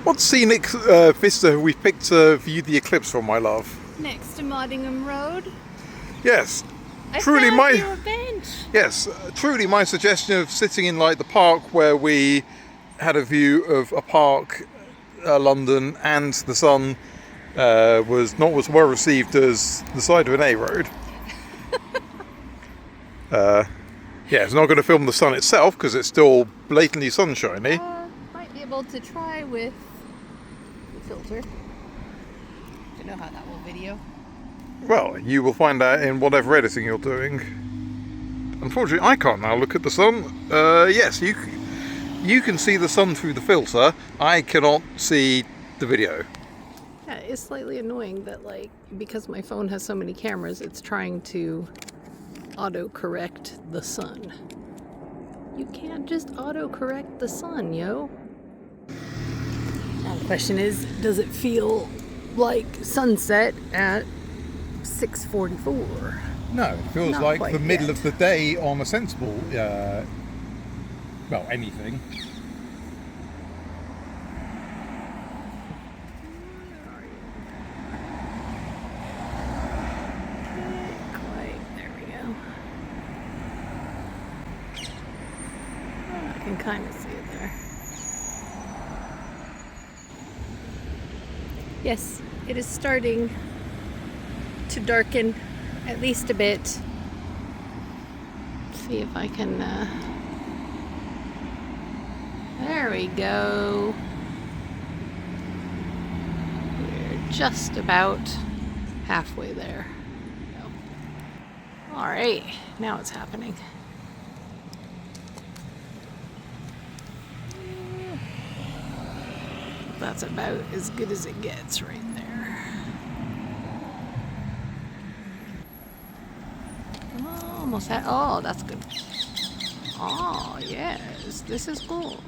What scenic vista have we picked to view the eclipse from, my love? Next to Moddingham Road. Yes, I truly found my you a bench. yes, truly my suggestion of sitting in like the park where we had a view of a park, London, and the sun was not as well received as the side of an A road. Yeah, it's not going to film the sun itself because it's still blatantly sunshiny. Might be able to try with the filter. Don't know how that will video. Well, you will find out in whatever editing you're doing. Unfortunately, I can't now look at the sun. Yes, you can see the sun through the filter. I cannot see the video. Yeah, it's slightly annoying that, like, because my phone has so many cameras, it's trying to auto-correct the sun. You can't just auto-correct the sun, yo. Now the question is, does it feel like sunset at 6:44? No, it feels Not like quite the middle yet. of the day on a sensible, well, anything. There we go. Oh, I can kind of see it there. Yes, it is starting to darken at least a bit. See if I can, there we go. We're just about halfway there. All right, now it's happening. That's about as good as it gets right there. Almost had, oh, that's good. Oh, yes, this is gold.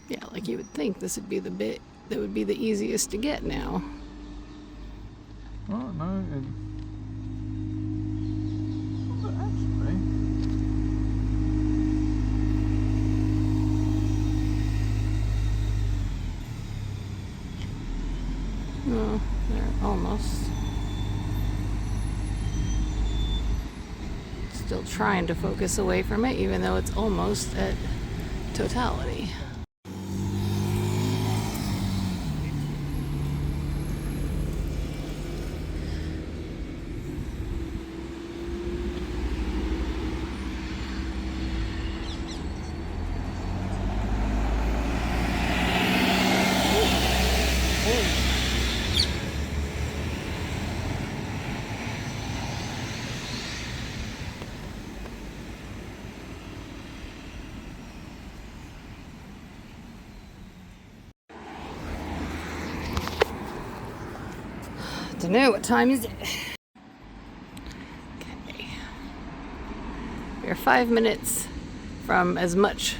Yeah, like you would think this would be the bit that would be the easiest to get now. Oh, no. Actually. Oh, there, almost. Still trying to focus away from it, even though it's almost at totality. Don't know, what time is it? Okay. We're 5 minutes from as much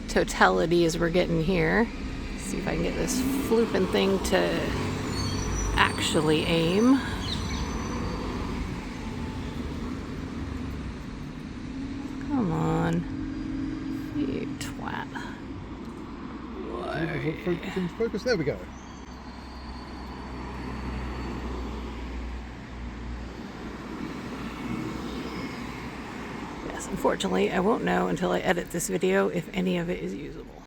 totality as we're getting here. Let's see if I can get this flooping thing to actually aim. Come on. You twat. Focus, there we go. Unfortunately, I won't know until I edit this video if any of it is usable.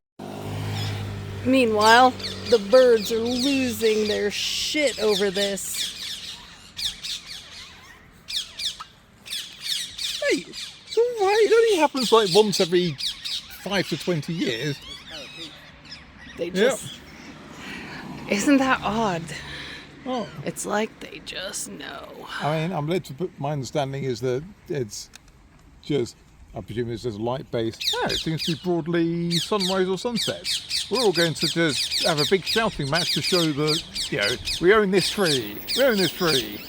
Meanwhile, the birds are losing their shit over this. Hey, it's alright. It only happens like once every 5 to 20 years. They just... Yep. Isn't that odd? Oh. It's like they just know. I mean, I'm led to put, my understanding is that it's just, I presume it's just light based. Oh, it seems to be broadly sunrise or sunset. We're all going to just have a big shouting match to show that, you know, we own this tree. We own this tree.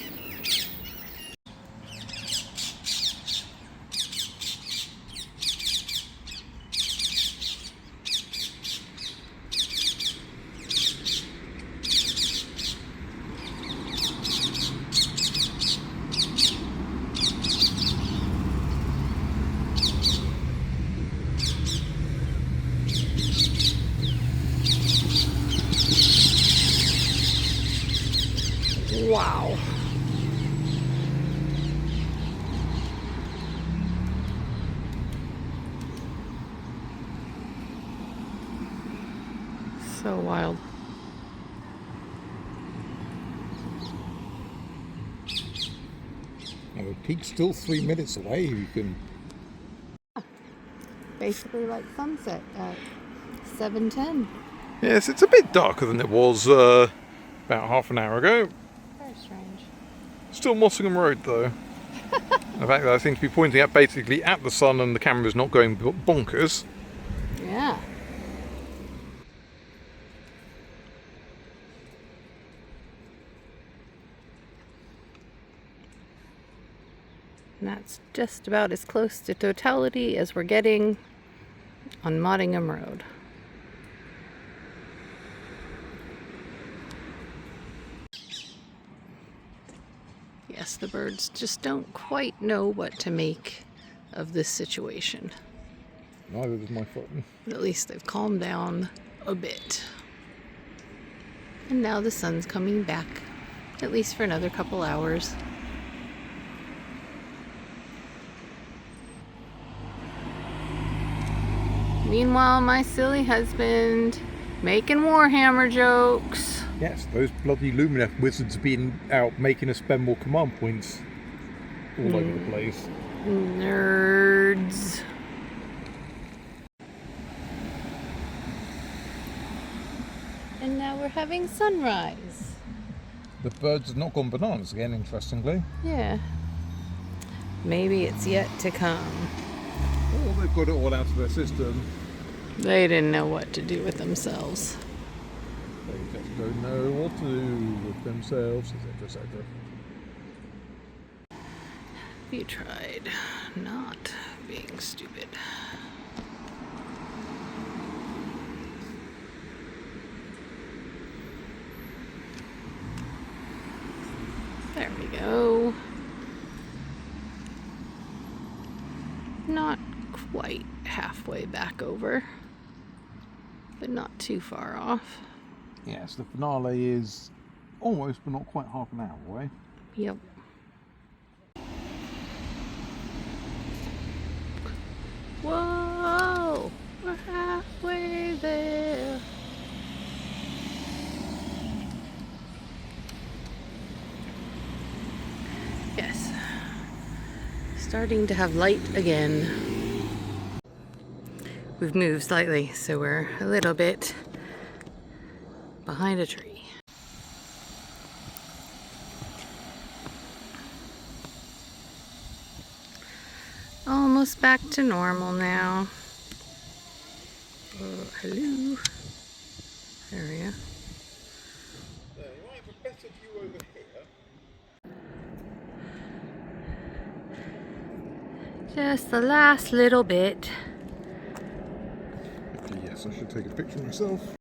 So wild. And the peak's still 3 minutes away. You can. Basically like sunset at 7:10. Yes, it's a bit darker than it was about half an hour ago. Very strange. Still Mossingham Road though. In fact, I seem to be pointing at basically at the sun and the camera's not going bonkers. Yeah. And that's just about as close to totality as we're getting on Mottingham Road. Yes, the birds just don't quite know what to make of this situation. Neither does my phone. But at least they've calmed down a bit. And now the sun's coming back, at least for another couple hours. Meanwhile, my silly husband making Warhammer jokes. Yes, those bloody Lumineth wizards have been out making us spend more command points all over the place. Nerds. And now we're having sunrise. The birds have not gone bananas again, interestingly. Yeah. Maybe it's yet to come. Oh, they've got it all out of their system. They didn't know what to do with themselves. They just don't know what to do with themselves, etc., etc. Have you tried not being stupid? There we go. Not quite halfway back over, but not too far off. Yes, the finale is almost, but not quite half an hour away. Yep. Whoa! We're halfway there. Yes. Starting to have light again. We've moved slightly, so we're a little bit behind a tree. Almost back to normal now. Oh, hello. There we go. You might have a better view over here. Just the last little bit. Yes, I should take a picture myself.